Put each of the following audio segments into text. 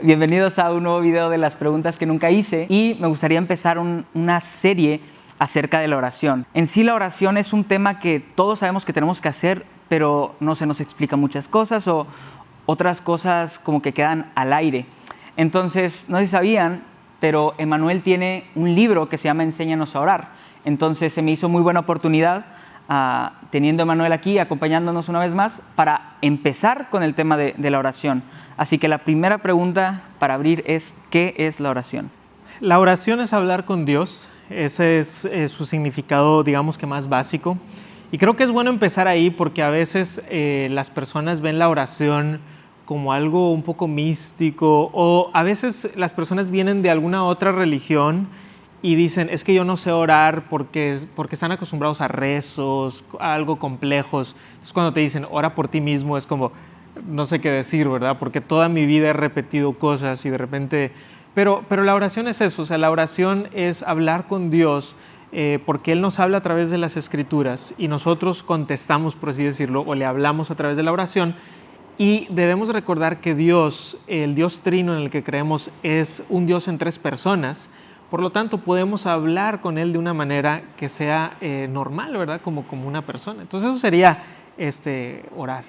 Bienvenidos a un nuevo video de las preguntas que nunca hice y me gustaría empezar una serie acerca de la oración. En sí la oración es un tema que todos sabemos que tenemos que hacer, pero no se nos explica muchas cosas o otras cosas como que quedan al aire. Entonces, no sé si sabían, pero Emmanuel tiene un libro que se llama Enséñanos a orar. Entonces se me hizo muy buena oportunidad teniendo a Emmanuel aquí, acompañándonos una vez más, para empezar con el tema de la oración. Así que la primera pregunta para abrir es, ¿qué es la oración? La oración es hablar con Dios, ese es su significado, digamos que más básico. Y creo que es bueno empezar ahí porque a veces las personas ven la oración como algo un poco místico, o a veces las personas vienen de alguna otra religión y dicen, es que yo no sé orar porque están acostumbrados a rezos, a algo complejos. Entonces cuando te dicen, ora por ti mismo, es como, no sé qué decir, ¿verdad? Porque toda mi vida he repetido cosas y de repente... Pero la oración es eso, o sea, la oración es hablar con Dios porque Él nos habla a través de las Escrituras y nosotros contestamos, por así decirlo, o le hablamos a través de la oración. Y debemos recordar que Dios, el Dios trino en el que creemos, es un Dios en tres personas. Por lo tanto, podemos hablar con Él de una manera que sea normal, ¿verdad? Como una persona. Entonces, eso sería orar.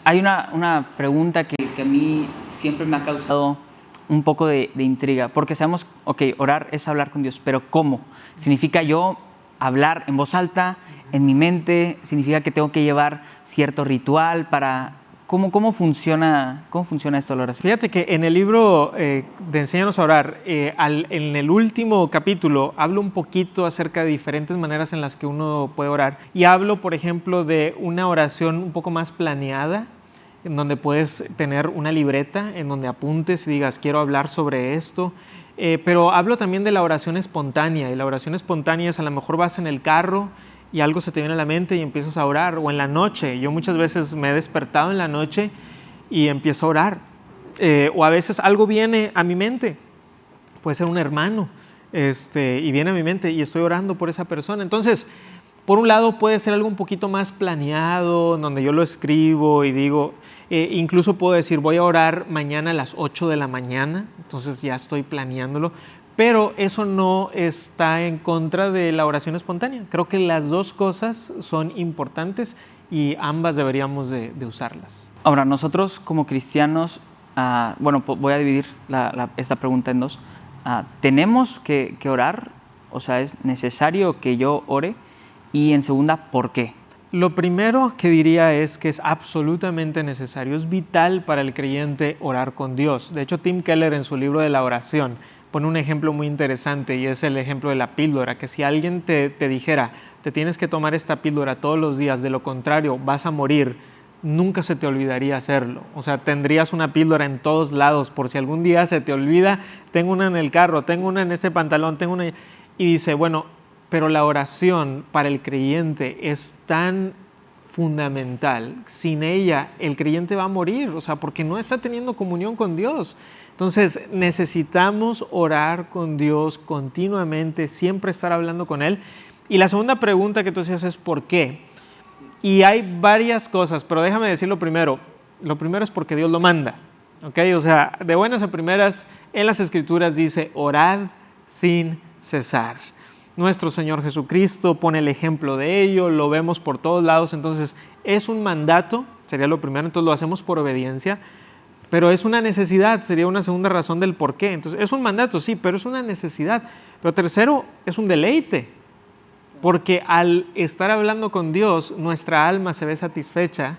Hay una pregunta que a mí siempre me ha causado un poco de intriga, porque sabemos, ok, orar es hablar con Dios, pero ¿cómo? ¿Significa yo hablar en voz alta, en mi mente? ¿Significa que tengo que llevar cierto ritual para...? ¿Cómo funciona esto de la oración? Fíjate que en el libro de Enséñanos a orar, en el último capítulo, hablo un poquito acerca de diferentes maneras en las que uno puede orar. Y hablo, por ejemplo, de una oración un poco más planeada, en donde puedes tener una libreta, en donde apuntes y digas, quiero hablar sobre esto. Pero hablo también de la oración espontánea, y la oración espontánea es a lo mejor vas en el carro, y algo se te viene a la mente y empiezas a orar, o en la noche. Yo muchas veces me he despertado en la noche y empiezo a orar, o a veces algo viene a mi mente, puede ser un hermano, y viene a mi mente y estoy orando por esa persona. Entonces, por un lado puede ser algo un poquito más planeado, donde yo lo escribo y digo, incluso puedo decir, voy a orar mañana a las 8 de la mañana, entonces ya estoy planeándolo. Pero eso no está en contra de la oración espontánea. Creo que las dos cosas son importantes y ambas deberíamos de usarlas. Ahora, nosotros como cristianos, voy a dividir esta pregunta en dos. ¿Tenemos que orar? O sea, ¿es necesario que yo ore? Y en segunda, ¿por qué? Lo primero que diría es que es absolutamente necesario, es vital para el creyente orar con Dios. De hecho, Tim Keller en su libro de la oración pone un ejemplo muy interesante y es el ejemplo de la píldora, que si alguien te dijera, te tienes que tomar esta píldora todos los días, de lo contrario vas a morir, nunca se te olvidaría hacerlo. O sea, tendrías una píldora en todos lados, por si algún día se te olvida, tengo una en el carro, tengo una en ese pantalón, tengo una... Y dice, bueno, pero la oración para el creyente es tan fundamental, sin ella el creyente va a morir, o sea, porque no está teniendo comunión con Dios. Entonces necesitamos orar con Dios continuamente, siempre estar hablando con Él. Y la segunda pregunta que tú hacías es ¿por qué? Y hay varias cosas, pero déjame decir lo primero. Lo primero es porque Dios lo manda, ¿ok? O sea, de buenas a primeras, en las Escrituras dice, orad sin cesar. Nuestro Señor Jesucristo pone el ejemplo de ello, lo vemos por todos lados, entonces es un mandato, sería lo primero, entonces lo hacemos por obediencia. Pero es una necesidad, sería una segunda razón del por qué. Entonces, es un mandato, sí, pero es una necesidad. Pero tercero, es un deleite, porque al estar hablando con Dios, nuestra alma se ve satisfecha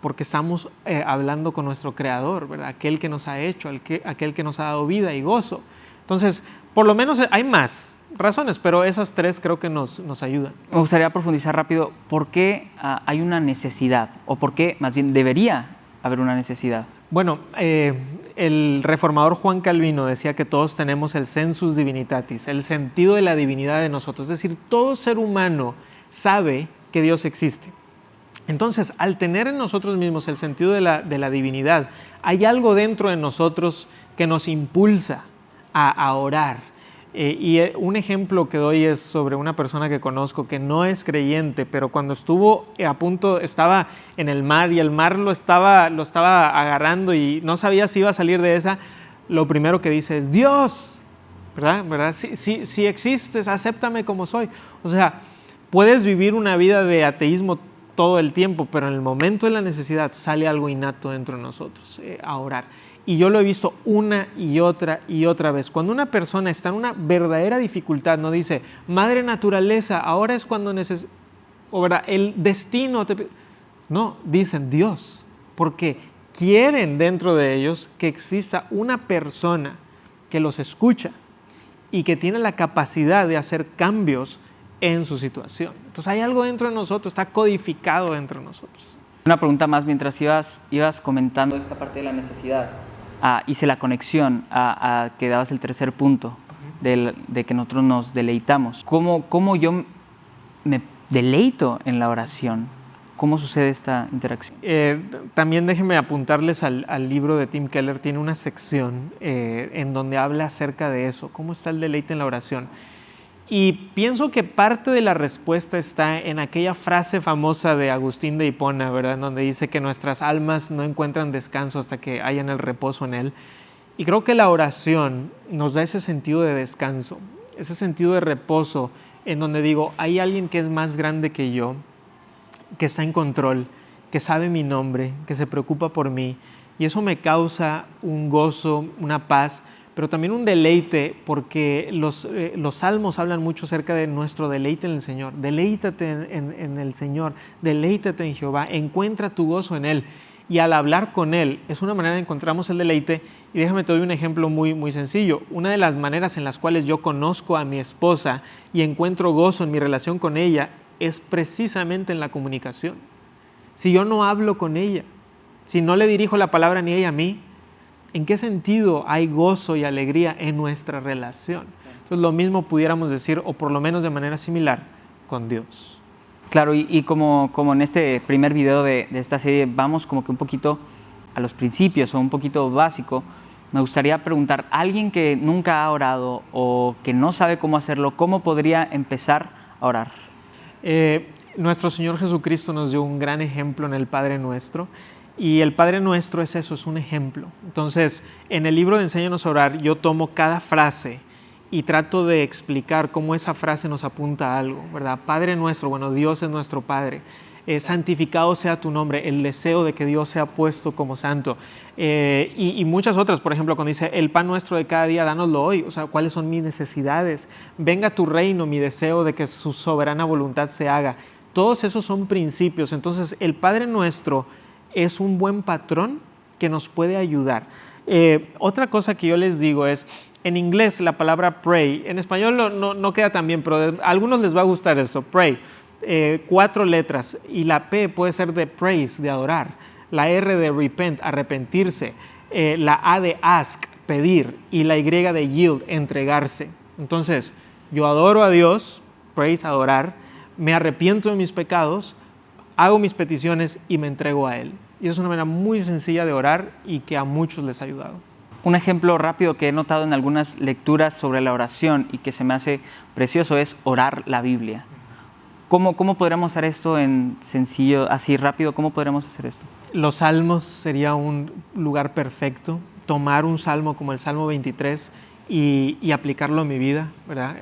porque estamos hablando con nuestro Creador, ¿verdad? Aquel que nos ha hecho, aquel que nos ha dado vida y gozo. Entonces, por lo menos hay más razones, pero esas tres creo que nos ayudan. Me gustaría profundizar rápido, ¿por qué hay una necesidad? ¿O por qué, más bien, debería haber una necesidad? Bueno, el reformador Juan Calvino decía que todos tenemos el sensus divinitatis, el sentido de la divinidad de nosotros. Es decir, todo ser humano sabe que Dios existe. Entonces, al tener en nosotros mismos el sentido de la divinidad, hay algo dentro de nosotros que nos impulsa a orar. Y un ejemplo que doy es sobre una persona que conozco que no es creyente, pero cuando estuvo a punto, estaba en el mar y el mar lo estaba agarrando y no sabía si iba a salir de esa, lo primero que dice es Dios, ¿verdad? Si existes, acéptame como soy. O sea, puedes vivir una vida de ateísmo todo el tiempo, pero en el momento de la necesidad sale algo innato dentro de nosotros, a orar. Y yo lo he visto una y otra vez. Cuando una persona está en una verdadera dificultad, no dice, madre naturaleza, ahora es cuando necesito, o verdad, el destino, no, dicen Dios, porque quieren dentro de ellos que exista una persona que los escucha y que tiene la capacidad de hacer cambios en su situación. Entonces hay algo dentro de nosotros, está codificado dentro de nosotros. Una pregunta más, mientras ibas comentando esta parte de la necesidad, hice la conexión a que dabas el tercer punto de que nosotros nos deleitamos. ¿Cómo yo me deleito en la oración? ¿Cómo sucede esta interacción? También déjenme apuntarles al libro de Tim Keller. Tiene una sección en donde habla acerca de eso, cómo está el deleite en la oración. Y pienso que parte de la respuesta está en aquella frase famosa de Agustín de Hipona, ¿verdad? En donde dice que nuestras almas no encuentran descanso hasta que hayan el reposo en él. Y creo que la oración nos da ese sentido de descanso, ese sentido de reposo, en donde digo, hay alguien que es más grande que yo, que está en control, que sabe mi nombre, que se preocupa por mí. Y eso me causa un gozo, una paz, pero también un deleite, porque los salmos hablan mucho acerca de nuestro deleite en el Señor. Deleítate en el Señor, deleítate en Jehová, encuentra tu gozo en Él. Y al hablar con Él, es una manera de encontramos el deleite. Y déjame te doy un ejemplo muy, muy sencillo. Una de las maneras en las cuales yo conozco a mi esposa y encuentro gozo en mi relación con ella es precisamente en la comunicación. Si yo no hablo con ella, si no le dirijo la palabra ni ella a mí, ¿en qué sentido hay gozo y alegría en nuestra relación? Entonces lo mismo pudiéramos decir, o por lo menos de manera similar, con Dios. Claro, y como en este primer video de esta serie vamos como que un poquito a los principios o un poquito básico, me gustaría preguntar, alguien que nunca ha orado o que no sabe cómo hacerlo, ¿cómo podría empezar a orar? Nuestro Señor Jesucristo nos dio un gran ejemplo en el Padre Nuestro. Y el Padre Nuestro es eso, es un ejemplo. Entonces, en el libro de Enséñanos a orar, yo tomo cada frase y trato de explicar cómo esa frase nos apunta a algo, ¿verdad? Padre Nuestro, bueno, Dios es nuestro Padre. Santificado sea tu nombre, el deseo de que Dios sea puesto como santo. Y muchas otras, por ejemplo, cuando dice, el pan nuestro de cada día, dánoslo hoy. O sea, ¿cuáles son mis necesidades? Venga tu reino, mi deseo de que su soberana voluntad se haga. Todos esos son principios. Entonces, el Padre Nuestro es un buen patrón que nos puede ayudar. Otra cosa que yo les digo es, en inglés la palabra pray, en español no queda tan bien, pero a algunos les va a gustar eso, pray, 4 letras, y la P puede ser de praise, de adorar, la R de repent, arrepentirse, la A de ask, pedir, y la Y de yield, entregarse. Entonces, yo adoro a Dios, praise, adorar, me arrepiento de mis pecados, hago mis peticiones y me entrego a Él. Y es una manera muy sencilla de orar y que a muchos les ha ayudado. Un ejemplo rápido que he notado en algunas lecturas sobre la oración y que se me hace precioso es orar la Biblia. ¿Cómo podríamos hacer esto en sencillo, así rápido? ¿Cómo podríamos hacer esto? Los salmos sería un lugar perfecto. Tomar un salmo como el Salmo 23 y aplicarlo a mi vida, ¿verdad?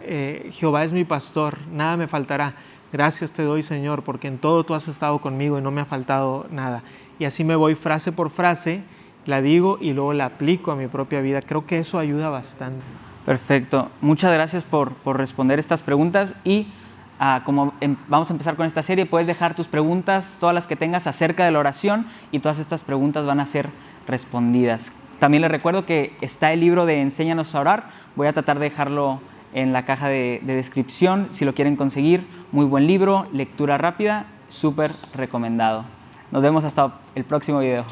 Jehová es mi pastor, nada me faltará. Gracias te doy, Señor, porque en todo tú has estado conmigo y no me ha faltado nada. Y así me voy frase por frase, la digo y luego la aplico a mi propia vida. Creo que eso ayuda bastante. Perfecto. Muchas gracias por responder estas preguntas y vamos a empezar con esta serie, puedes dejar tus preguntas, todas las que tengas acerca de la oración y todas estas preguntas van a ser respondidas. También les recuerdo que está el libro de Enséñanos a orar. Voy a tratar de dejarlo en la caja de descripción si lo quieren conseguir. Muy buen libro, lectura rápida, súper recomendado. Nos vemos hasta el próximo video.